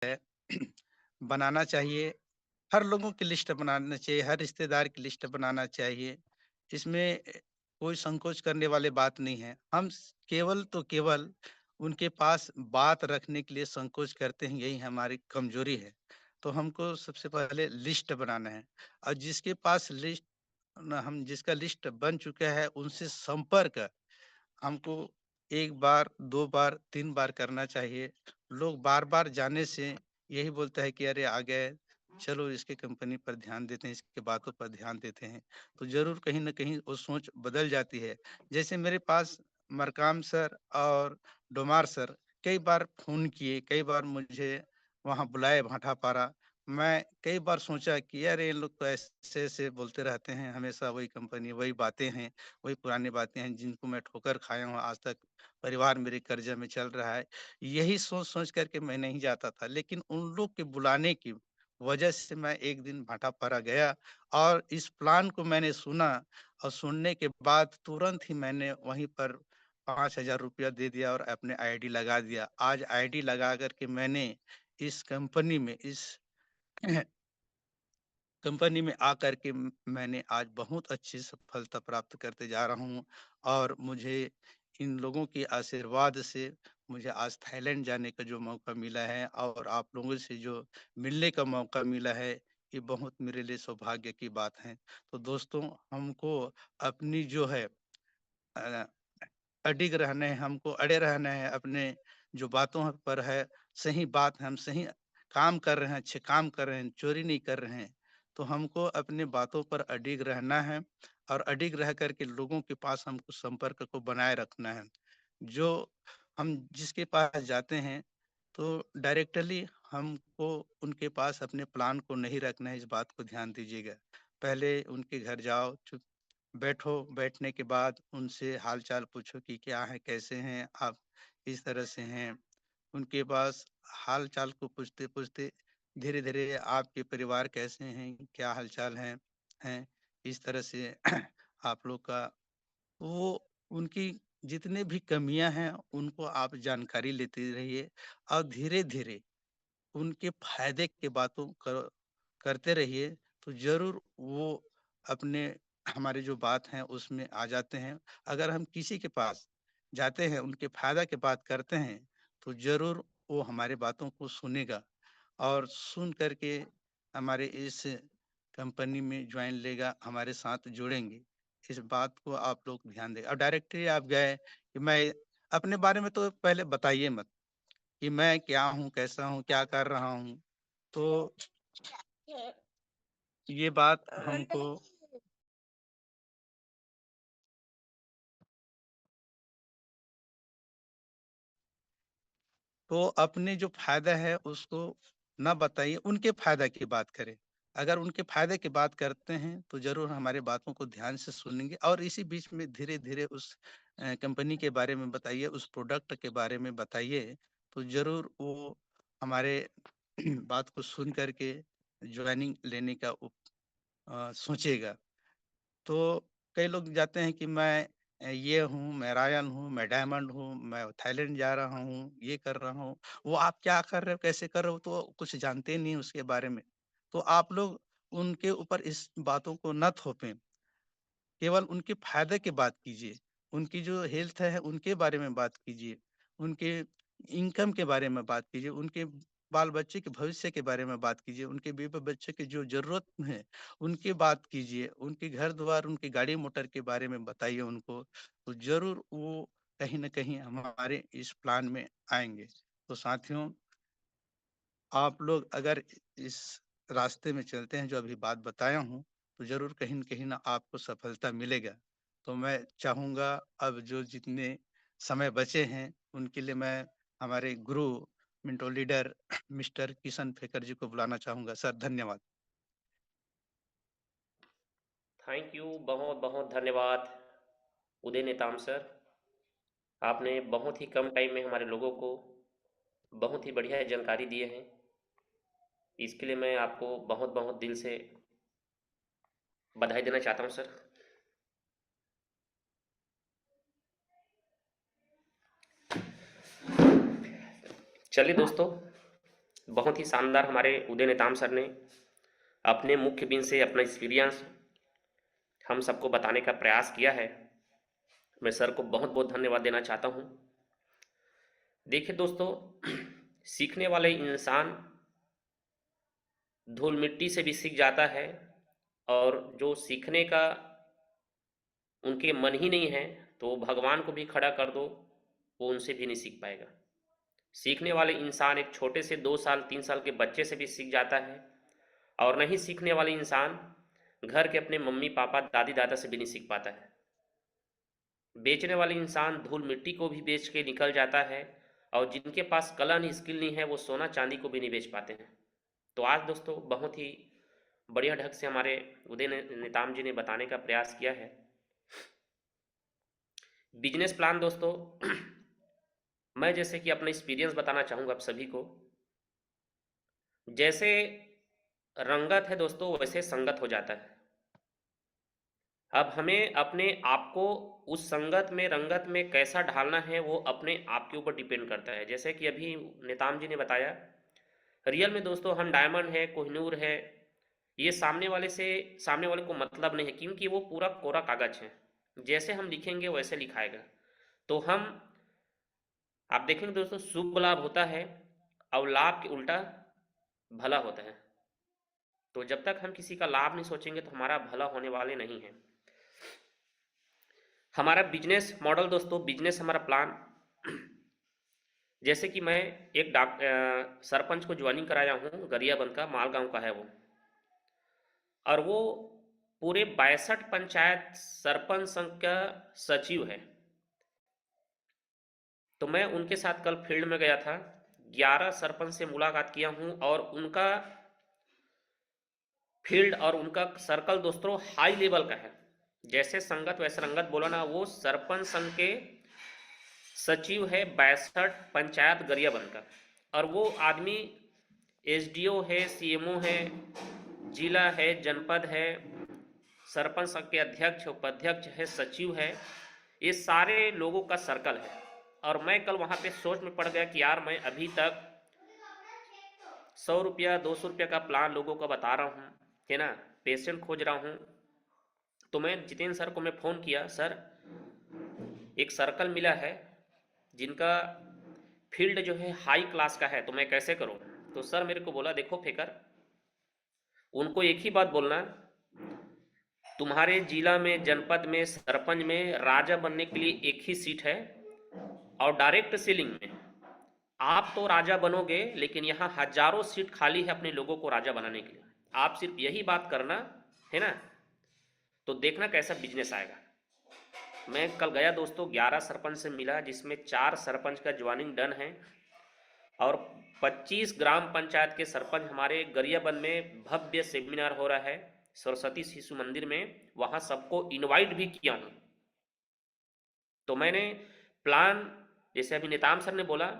है बनाना चाहिए। हर लोगों की लिस्ट बनाना चाहिए, हर रिश्तेदार की लिस्ट बनाना चाहिए। इसमें कोई संकोच करने वाली बात नहीं है। हम केवल तो केवल उनके पास बात रखने के लिए संकोच करते हैं, यही हमारी कमजोरी है। तो हमको सबसे पहले लिस्ट बनाना है और जिसके पास लिस्ट न हम जिसका लिस्ट बन चुका है उनसे संपर्क हमको 1 बार, 2 बार, 3 बार करना चाहिए। लोग बार-बार जाने से यही बोलता है कि अरे आ गए, चलो इसकी कंपनी पर ध्यान देते हैं, इसकी बातों पर ध्यान देते हैं। तो ज़रूर कहीं न कहीं वो सोच बदल जाती है। जैसे मेरे पास मरकाम सर और डोमार सर कई बार फ़ोन किए, कई बार मुझे वहाँ बुलाए भाटापारा। मैं कई बार सोचा कि यार ये लोग तो ऐसे-ऐसे बोलते रहते हैं, हमेशा वही कंपनी, वही बातें हैं। वही पुरानी बातें हैं जिनको मैं ठोकर खाया हूँ आज तक, परिवार मेरे कर्ज़े में चल रहा है। यही सोच-सोच कर के मैं नहीं जाता था, लेकिन उन लोग के बुलाने की वजह से मैं एक दिन भाटापारा गया और इस प्लान को मैंने सुना और सुनने के बाद तुरंत ही मैंने वहीं पर ₹5000 दे दिया और अपने आईडी लगा दिया। आज आईडी लगा कर के मैंने इस कंपनी में इस कंपनी में आकर के मैंने आज बहुत अच्छी सफलता प्राप्त करते जा रहा हूँ और मुझे इन लोगों के आशीर्वाद से मुझे आज थाईलैंड जाने का जो मौका मिला है और आप लोगों से जो मिलने का मौका मिला है, ये बहुत मेरे लिए सौभाग्य की बात है। तो दोस्तों, हमको अपनी जो है अ, अडिग रहना है, हमको अड़े रहना है अपने जो बातों पर है, सही बात है, हम सही काम कर रहे हैं, अच्छे काम कर रहे हैं, चोरी नहीं कर रहे हैं। तो हमको अपनी बातों पर अडिग रहना है और अडिग रह कर के लोगों के पास हमको संपर्क को बनाए रखना है। जो हम जिसके पास जाते हैं, तो डायरेक्टली हमको उनके पास अपने प्लान को नहीं रखना है, इस बात को ध्यान दीजिएगा। पहले उनके घर जाओ, बैठो, बैठने के बाद उनसे हाल-चाल पूछो कि क्या है, कैसे हैं आप, किस तरह से हैं। उनके पास हाल-चाल को पूछते-पूछते धीरे-धीरे आपके परिवार कैसे हैं, क्या हाल-चाल हैं, इस तरह से आप लोग का वो उनकी जितने भी कमियाँ हैं, उनको आप जानकारी लेते रहिए और धीरे-धीरे उनके फ़ायदे की बातों करते रहिए, तो ज़रूर वो अपने हमारी जो बात है उसमें आ जाते हैं। अगर हम किसी के पास जाते हैं, उनके फ़ायदा की बात करते हैं, तो ज़रूर वो हमारी बातों को सुनेगा और सुन कर के हमारे इस कंपनी में जॉइन लेगा, हमारे साथ जुड़ेंगे। इस बात को आप लोग ध्यान दें और डायरेक्टली आप गए कि मैं अपने बारे में तो पहले बताइए मत। कि मैं क्या हूँ, कैसा हूँ, क्या कर रहा हूँ। तो ये बात हमको तो अपने जो फ़ायदा है उसको ना बताइए, उनके फ़ायदा की बात करें। अगर उनके फ़ायदे की बात करते हैं, तो ज़रूर हमारी बातों को ध्यान से सुनेंगे और इसी बीच में धीरे-धीरे उस कंपनी के बारे में बताइए, उस प्रोडक्ट के बारे में बताइए, तो ज़रूर वो हमारे बात को सुन कर के जॉइनिंग लेने का सोचेगा। तो कई लोग जाते हैं कि मैं ये हूँ, मैं रॉयल हूँ, मैं डायमंड हूँ, मैं थाईलैंड जा रहा हूँ, ये कर रहा हूँ। वो आप क्या कर रहे हो, कैसे कर रहे हो, तो कुछ जानते नहीं उसके बारे में। तो आप लोग उनके ऊपर इस बातों को ना थोपें। केवल उनके फ़ायदे की बात कीजिए। उनकी जो हेल्थ है, उनके बारे में बात कीजिए। उनके इनकम के बारे में बात कीजिए। उनके बाल-बच्चे के भविष्य के बारे में बात कीजिए। उनके बीवी-बच्चे की जो ज़रूरत है, उनकी बात कीजिए। उनके घर-द्वार, उनकी गाड़ी-मोटर के बारे में बताइए उनको। तो ज़रूर वो कहीं न कहीं हमारे इस प्लान में आएँगे। तो साथियों, आप लोग अगर इस रास्ते में चलते हैं जो अभी बात बताया हूँ, तो ज़रूर कहीं न कहीं ना आपको सफलता मिलेगा। तो मैं चाहूँगा अब जो जितने समय बचे हैं, उनके लिए मैं हमारे गुरु, मिंटो लीडर मिस्टर किशन फेकर जी को बुलाना चाहूँगा। सर धन्यवाद। थैंक यू, बहुत बहुत धन्यवाद उदय नेताम सर। आपने बहुत ही कम टाइम में हमारे लोगों को बहुत ही बढ़िया जानकारी दिए हैं। इसके लिए मैं आपको बहुत बहुत दिल से बधाई देना चाहता हूँ सर। चलिए दोस्तों, बहुत ही शानदार हमारे उदय नेताम सर ने अपने मुख्य बिन से अपना एक्सपीरियंस हम सबको बताने का प्रयास किया है। मैं सर को बहुत बहुत धन्यवाद देना चाहता हूँ। देखिए दोस्तों, सीखने वाले इंसान धूल मिट्टी से भी सीख जाता है, और जो सीखने का उनके मन ही नहीं है तो भगवान को भी खड़ा कर दो, वो उनसे भी नहीं सीख पाएगा। सीखने वाले इंसान एक छोटे से 2 साल 3 साल के बच्चे से भी सीख जाता है, और नहीं सीखने वाले इंसान घर के अपने मम्मी पापा दादी दादा से भी नहीं सीख पाता है। बेचने वाले इंसान धूल मिट्टी को भी बेच के निकल जाता है, और जिनके पास कला नहीं स्किल नहीं है वो सोना चांदी को भी नहीं बेच पाते हैं। तो आज दोस्तों बहुत ही बढ़िया ढंग से हमारे उदय नेताम जी ने बताने का प्रयास किया है। बिजनेस प्लान दोस्तों, मैं जैसे कि अपना एक्सपीरियंस बताना चाहूँगा आप सभी को। जैसे रंगत है दोस्तों वैसे संगत हो जाता है। अब हमें अपने आप को उस संगत में रंगत में कैसा ढालना है वो अपने आप के ऊपर डिपेंड करता है। जैसे कि अभी नेताम जी ने बताया, रियल में दोस्तों हम डायमंड है कोहिनूर है, ये सामने वाले को मतलब नहीं है, क्योंकि वो पूरा कोरा कागज है। जैसे हम लिखेंगे वैसे लिखाएगा। तो हम आप देखेंगे दोस्तों, शुभ लाभ होता है और लाभ के उल्टा भला होता है। तो जब तक हम किसी का लाभ नहीं सोचेंगे तो हमारा भला होने वाले नहीं है। हमारा बिजनेस मॉडल दोस्तों, बिजनेस हमारा प्लान, जैसे कि मैं एक सरपंच को ज्वाइनिंग कराया हूँ, गरियाबंद का, मालगांव का है वो, और वो पूरे 62 पंचायत सरपंच संघ का सचिव है। तो मैं उनके साथ कल फील्ड में गया था, 11 सरपंच से मुलाकात किया हूँ, और उनका फील्ड और उनका सर्कल दोस्तों हाई लेवल का है। जैसे संगत वैसे रंगत बोला ना, वो सरपंच संघ के सचिव है 62 पंचायत गरियाबंद का, और वो आदमी एसडीओ है, सीएमओ है, जिला है, जनपद है, सरपंच संघ के अध्यक्ष उपाध्यक्ष है, सचिव है, ये सारे लोगों का सर्कल है। और मैं कल वहाँ पे सोच में पड़ गया कि यार मैं अभी तक 100 रुपया 200 रुपया का प्लान लोगों को बता रहा हूँ, है ना, पेशेंट खोज रहा हूँ। तो मैं जितेंद्र सर को मैं फ़ोन किया, सर एक सर्कल मिला है जिनका फील्ड जो है हाई क्लास का है, तो मैं कैसे करूँ? तो सर मेरे को बोला, देखो फेकर, उनको एक ही बात बोलना, तुम्हारे जिला में जनपद में सरपंच में राजा बनने के लिए एक ही सीट है, और डायरेक्ट सीलिंग में आप तो राजा बनोगे, लेकिन यहाँ हजारों सीट खाली है अपने लोगों को राजा बनाने के लिए। आप सिर्फ यही बात करना, है ना, तो देखना कैसा बिजनेस आएगा। मैं कल गया दोस्तों, 11 सरपंच से मिला, जिसमें 4 सरपंच का ज्वाइनिंग डन है, और 25 ग्राम पंचायत के सरपंच हमारे गरियाबंद में भव्य सेमिनार हो रहा है सरस्वती शिशु मंदिर में, वहाँ सबको इनवाइट भी किया हूँ। तो मैंने प्लान, जैसे अभी नेताम सर ने बोला,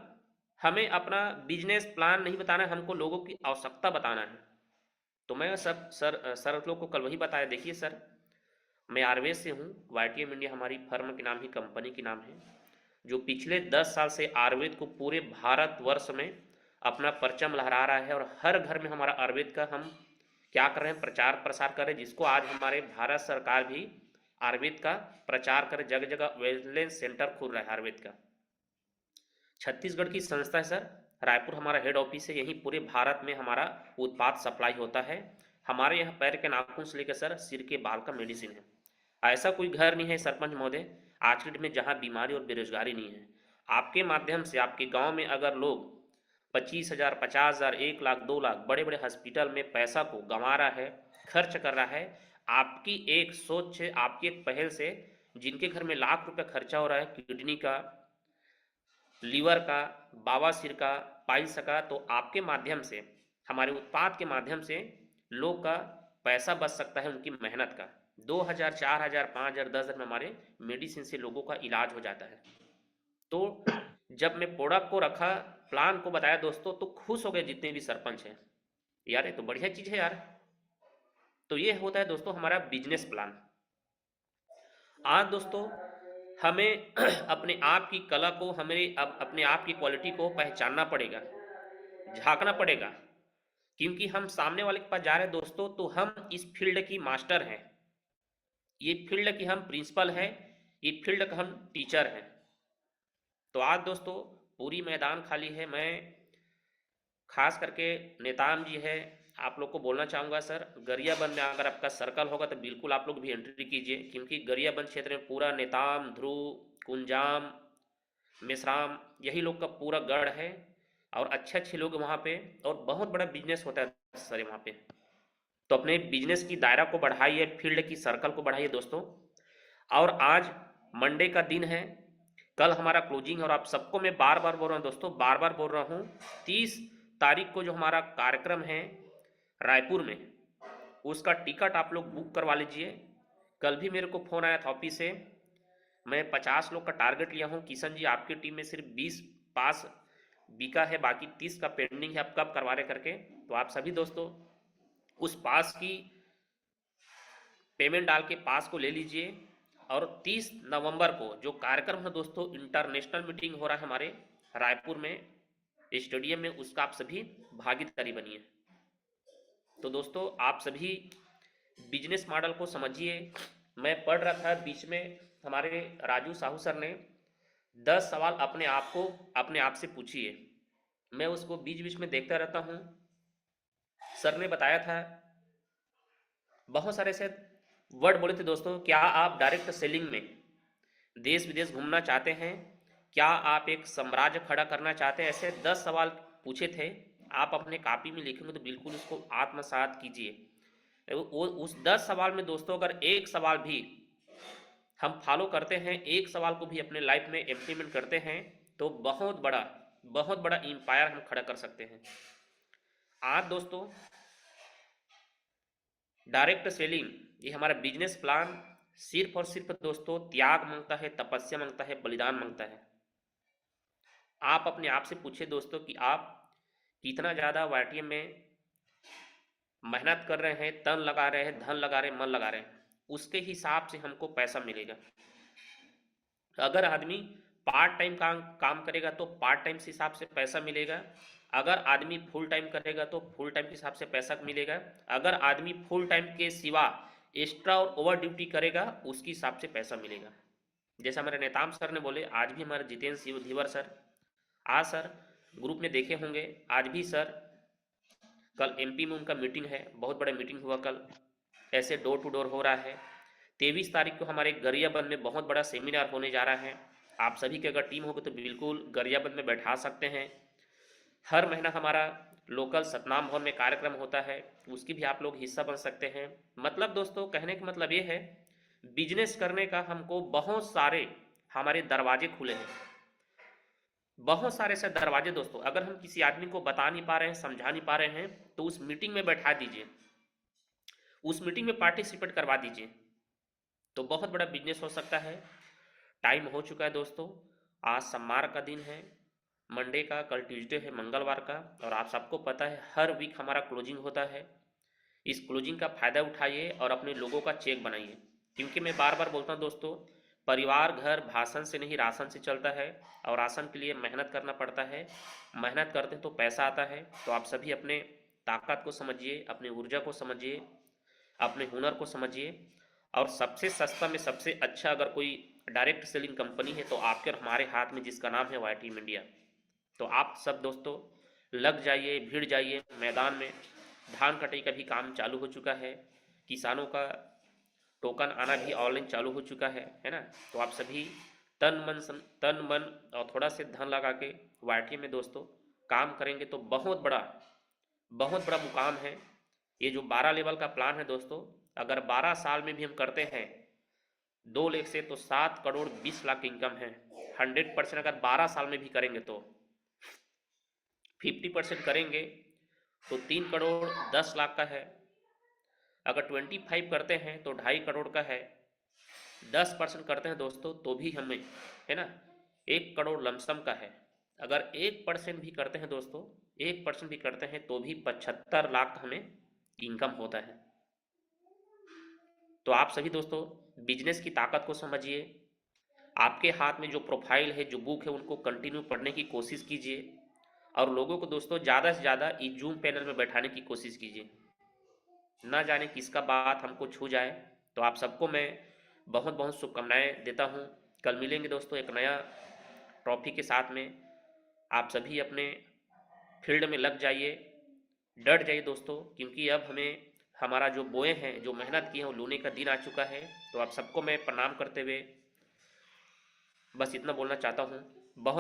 हमें अपना बिजनेस प्लान नहीं बताना है, हमको लोगों की आवश्यकता बताना है। तो मैं सब सर लोग को कल वही बताया, देखिए सर मैं आरवेज से हूँ, वाईटीएम इंडिया हमारी फर्म के नाम ही, कंपनी के नाम है, जो पिछले 10 साल से आयुर्वेद को पूरे भारतवर्ष में अपना परचम लहरा रहा है, और हर घर में हमारा आयुर्वेद का हम क्या कर रहे हैं, प्रचार प्रसार कर रहे हैं, जिसको आज हमारे भारत सरकार भी आयुर्वेद का प्रचार करे, जगह जगह वेलनेस सेंटर खुल रहा है आयुर्वेद का। छत्तीसगढ़ की संस्था है सर, रायपुर हमारा हेड ऑफिस है, यहीं पूरे भारत में हमारा उत्पाद सप्लाई होता है। हमारे यहाँ पैर के नाखून से लेकर सर सिर के बाल का मेडिसिन है। ऐसा कोई घर नहीं है सरपंच महोदय आज के डेट में जहाँ बीमारी और बेरोजगारी नहीं है। आपके माध्यम से आपके गांव में अगर लोग 25,000 50,000 1 लाख 2 लाख बड़े बड़े हॉस्पिटल में पैसा को गंवा रहा है, खर्च कर रहा है, आपकी एक सोच से, आपकी एक पहल से, जिनके घर में लाख रुपए खर्चा हो रहा है किडनी का, लीवर का, बवासीर का, पाइल्स का, तो आपके माध्यम से, हमारे उत्पाद के माध्यम से लोग का पैसा बच सकता है, उनकी मेहनत का। 2,000 4,000 5,000 10,000 में हमारे मेडिसिन से लोगों का इलाज हो जाता है। तो जब मैं प्रोडक्ट को रखा, प्लान को बताया दोस्तों, तो खुश हो गए जितने भी सरपंच हैं, यार ये तो बढ़िया चीज़ है यार। तो ये होता है दोस्तों हमारा बिजनेस प्लान। आज दोस्तों हमें अपने आप की कला को, हमें अपने आप की क्वालिटी को पहचानना पड़ेगा। झांकना पड़ेगा, क्योंकि हम सामने वाले के पास जा रहे हैं दोस्तों, तो हम इस फील्ड की मास्टर हैं, ये फील्ड की हम प्रिंसिपल हैं, ये फील्ड का हम टीचर हैं। तो आज दोस्तों पूरी मैदान खाली है। मैं खास करके नेताम जी है, आप लोग को बोलना चाहूँगा सर, गरियाबंद में अगर आपका सर्कल होगा तो बिल्कुल आप लोग भी एंट्री कीजिए, क्योंकि गरियाबंद क्षेत्र में पूरा नेताम, ध्रुव, कुंजाम, मिश्राम, यही लोग का पूरा गढ़ है, और अच्छे अच्छे लोग वहाँ पे, और बहुत बड़ा बिजनेस होता है सर वहाँ पे। तो अपने बिजनेस की दायरा को बढ़ाइए, फील्ड की सर्कल को बढ़ाइए दोस्तों। और आज मंडे का दिन है, कल हमारा क्लोजिंग है, और आप सबको मैं बार बार बोल रहा हूँ दोस्तों, बार बार बोल रहा हूँ, 30 तारीख को जो हमारा कार्यक्रम है रायपुर में, उसका टिकट आप लोग बुक करवा लीजिए। कल भी मेरे को फ़ोन आया था ऑफिस से, मैं 50 लोग का टारगेट लिया हूँ, किशन जी आपकी टीम में सिर्फ 20 पास बिका है, बाकी 30 का पेंडिंग है, आप कब करवा रहे करके। तो आप सभी दोस्तों उस पास की पेमेंट डाल के पास को ले लीजिए। और 30 नवंबर को जो कार्यक्रम है दोस्तों, इंटरनेशनल मीटिंग हो रहा है हमारे रायपुर में स्टेडियम में, उसका आप सभी भागीदारी बनिए। तो दोस्तों आप सभी बिजनेस मॉडल को समझिए। मैं पढ़ रहा था बीच में, हमारे राजू साहू सर ने 10 सवाल अपने आप से पूछिए, मैं उसको बीच बीच में देखता रहता हूँ। सर ने बताया था, बहुत सारे ऐसे वर्ड बोले थे दोस्तों, क्या आप डायरेक्ट सेलिंग में देश विदेश घूमना चाहते हैं, क्या आप एक साम्राज्य खड़ा करना चाहते हैं, ऐसे 10 सवाल पूछे थे। आप अपने कॉपी में लिखेंगे तो बिल्कुल उसको आत्मसात कीजिए। वो उस 10 सवाल में दोस्तों अगर एक सवाल भी हम फॉलो करते हैं, एक सवाल को भी अपने लाइफ में इम्प्लीमेंट करते हैं, तो बहुत बड़ा एम्पायर हम खड़ा कर सकते हैं। आज दोस्तों डायरेक्ट सेलिंग, ये हमारा बिजनेस प्लान सिर्फ और सिर्फ दोस्तों त्याग मांगता है, तपस्या मांगता है, बलिदान मांगता है। आप अपने आप से पूछिए दोस्तों कि आप कितना ज़्यादा वाईटीएम में मेहनत कर रहे हैं, तन लगा रहे हैं, धन लगा रहे हैं, मन लगा रहे हैं, उसके हिसाब से हमको पैसा मिलेगा। अगर आदमी पार्ट टाइम काम करेगा तो पार्ट टाइम के हिसाब से पैसा मिलेगा, अगर आदमी फुल टाइम करेगा तो फुल टाइम के हिसाब से पैसा मिलेगा, अगर आदमी फुल टाइम के सिवा एक्स्ट्रा और ओवर ड्यूटी करेगा उसके हिसाब से पैसा मिलेगा। जैसे हमारे नेताम सर ने बोले, आज भी हमारे जितेंद्र धीवर सर, आज सर ग्रुप में देखे होंगे, आज भी सर, कल एमपी में उनका मीटिंग है, बहुत बड़ा मीटिंग हुआ कल, ऐसे डोर टू डोर हो रहा है। 23 तारीख को हमारे गरियाबंद में बहुत बड़ा सेमिनार होने जा रहा है, आप सभी की अगर टीम होगी तो बिल्कुल गरियाबंद में बैठा सकते हैं। हर महीना हमारा लोकल सतनाम भवन में कार्यक्रम होता है, उसकी भी आप लोग हिस्सा बन सकते हैं। मतलब दोस्तों कहने का मतलब ये है, बिजनेस करने का हमको बहुत सारे हमारे दरवाजे खुले हैं, बहुत सारे ऐसे दरवाजे दोस्तों। अगर हम किसी आदमी को बता नहीं पा रहे हैं, समझा नहीं पा रहे हैं, तो उस मीटिंग में बैठा दीजिए, उस मीटिंग में पार्टिसिपेट करवा दीजिए, तो बहुत बड़ा बिजनेस हो सकता है। टाइम हो चुका है दोस्तों, आज सोमवार का दिन है, मंडे का, कल ट्यूसडे है, मंगलवार का, और आप सबको पता है हर वीक हमारा क्लोजिंग होता है। इस क्लोजिंग का फ़ायदा उठाइए और अपने लोगों का चेक बनाइए, क्योंकि मैं बार बार बोलता हूँ दोस्तों, परिवार घर भाषण से नहीं राशन से चलता है, और राशन के लिए मेहनत करना पड़ता है, मेहनत करते हैं तो पैसा आता है। तो आप सभी अपने ताकत को समझिए, अपनी ऊर्जा को समझिए, अपने हुनर को समझिए, और सबसे सस्ता में सबसे अच्छा अगर कोई डायरेक्ट सेलिंग कंपनी है तो आपके और हमारे हाथ में, जिसका नाम है वाईटीएम इंडिया। तो आप सब दोस्तों लग जाइए, भिड़ जाइए मैदान में। धान कटाई का भी काम चालू हो चुका है, किसानों का टोकन आना भी ऑनलाइन चालू हो चुका है ना। तो आप सभी तन मन और थोड़ा से धन लगा के वाईटीएम में दोस्तों काम करेंगे तो बहुत बड़ा मुकाम है। ये जो 12 लेवल का प्लान है दोस्तों, अगर 12 साल में भी हम करते हैं 2 लाख से, तो 7 करोड़ 20 लाख इनकम है। 100% अगर 12 साल में भी करेंगे तो 50% करेंगे तो 3 करोड़ 10 लाख का है। अगर 25 करते हैं तो 2.5 करोड़ का है। 10% करते हैं दोस्तों तो भी हमें, है ना, 1 करोड़ लमसम का है। अगर 1% भी करते हैं दोस्तों, 1% भी करते हैं तो भी 75 लाख हमें इनकम होता है। तो आप सभी दोस्तों बिजनेस की ताकत को समझिए, आपके हाथ में जो प्रोफाइल है, जो बुक है, उनको कंटिन्यू पढ़ने की कोशिश कीजिए, और लोगों को दोस्तों ज़्यादा से ज़्यादा इस जूम पैनल में बैठाने की कोशिश कीजिए। ना जाने किसका बात हमको छू जाए। तो आप सबको मैं बहुत बहुत शुभकामनाएं देता हूँ। कल मिलेंगे दोस्तों एक नया ट्रॉफी के साथ में। आप सभी अपने फील्ड में लग जाइए, डट जाइए दोस्तों, क्योंकि अब हमें हमारा जो बोए हैं, जो मेहनत की है, वो लूने का दिन आ चुका है। तो आप सबको मैं प्रणाम करते हुए बस इतना बोलना चाहता हूँ। बहुत